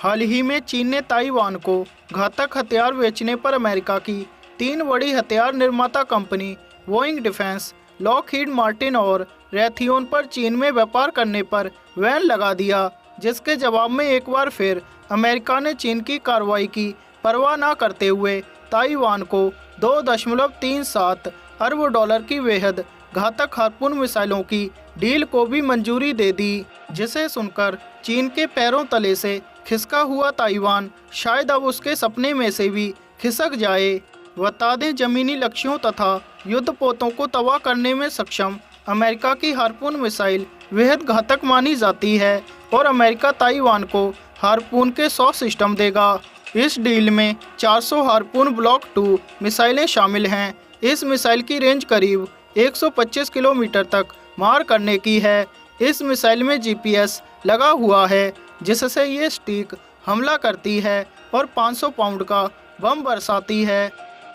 हाल ही में चीन ने ताइवान को घातक हथियार बेचने पर अमेरिका की 3 बड़ी हथियार निर्माता company Boeing defence, Lockheed Martin और रैथियोन पर चीन में व्यापार करने पर बैन लगा दिया, जिसके जवाब में एक बार फिर अमेरिका ने चीन की कार्रवाई की परवाह न करते हुए ताइवान को 2.37 अरब डॉलर की बेहद घातक हार्पून मिसाइलों की डील को भी मंजूरी दे दी, जिसे सुनकर चीन के पैरों तले से खिसका हुआ ताइवान शायद अब उसके सपने में से भी खिसक जाए। बता दें, जमीनी लक्ष्यों तथा युद्धपोतों को तबाह करने में सक्षम अमेरिका की हार्पून मिसाइल बेहद घातक मानी जाती है और अमेरिका ताइवान को हार्पून के 100 सिस्टम देगा। इस डील में 400 हार्पून ब्लॉक 2 मिसाइलें शामिल हैं। इस मिसाइल की रेंज करीब 125 किलोमीटर तक मार करने की है। इस मिसाइल में जीपीएस लगा हुआ है, जिससे ये स्टिक हमला करती है और 500 पाउंड का बम बरसाती है।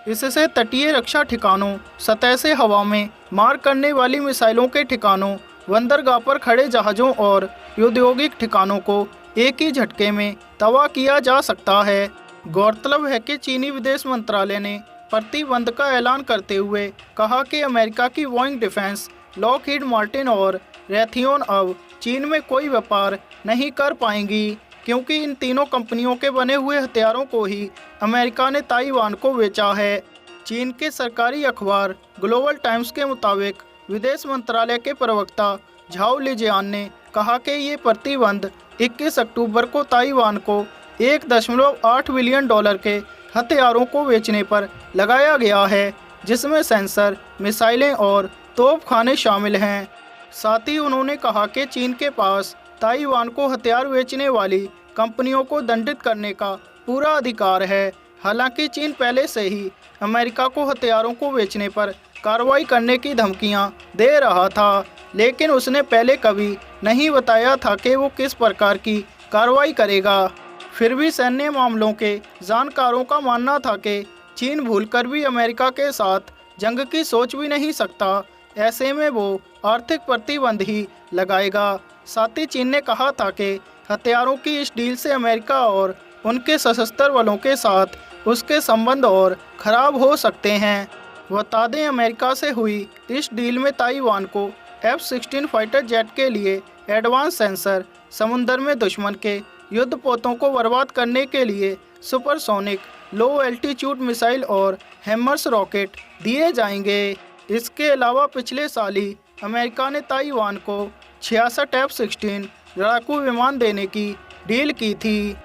इससे तटीय रक्षा ठिकानों, सतह से हवा में मार करने वाली मिसाइलों के ठिकानों, बंदरगाह पर खड़े जहाज़ों और औद्योगिक ठिकानों को एक ही झटके में तबाह किया जा सकता है। गौरतलब है कि चीनी विदेश मंत्रालय ने प्रतिबंध का ऐलान करते हुए कहा कि अमेरिका की बोइंग डिफेंस, लॉकहीड मार्टिन और रैथियोन अब चीन में कोई व्यापार नहीं कर पाएंगी, क्योंकि इन तीनों कंपनियों के बने हुए हथियारों को ही अमेरिका ने ताइवान को बेचा है। चीन के सरकारी अखबार ग्लोबल टाइम्स के मुताबिक विदेश मंत्रालय के प्रवक्ता झाओ लिजियान ने कहा कि ये प्रतिबंध 21 अक्टूबर को ताइवान को 1.8 बिलियन डॉलर के हथियारों को बेचने पर लगाया गया है, जिसमें सेंसर, मिसाइलें और तोपखाने शामिल हैं। साथ ही उन्होंने कहा कि चीन के पास ताइवान को हथियार बेचने वाली कंपनियों को दंडित करने का पूरा अधिकार है। हालांकि चीन पहले से ही अमेरिका को हथियारों को बेचने पर कार्रवाई करने की धमकियां दे रहा था, लेकिन उसने पहले कभी नहीं बताया था कि वो किस प्रकार की कार्रवाई करेगा। फिर भी सैन्य मामलों के जानकारों का मानना था कि चीन भूलकर भी अमेरिका के साथ जंग की सोच भी नहीं सकता। ऐसे में वो आर्थिक प्रतिबंध ही लगाएगा। साथ ही चीन ने कहा था कि हथियारों की इस डील से अमेरिका और उनके सशस्त्र बलों के साथ उसके संबंध और खराब हो सकते हैं। बता दें, अमेरिका से हुई इस डील में ताइवान को F-16 फाइटर जेट के लिए एडवांस सेंसर, समुद्र में दुश्मन के युद्धपोतों को बर्बाद करने के लिए सुपरसोनिक लो एल्टीट्यूड मिसाइल और हैमर्स रॉकेट दिए जाएंगे। इसके अलावा पिछले साल ही अमेरिका ने ताइवान को 66 F-16 लड़ाकू विमान देने की डील की थी।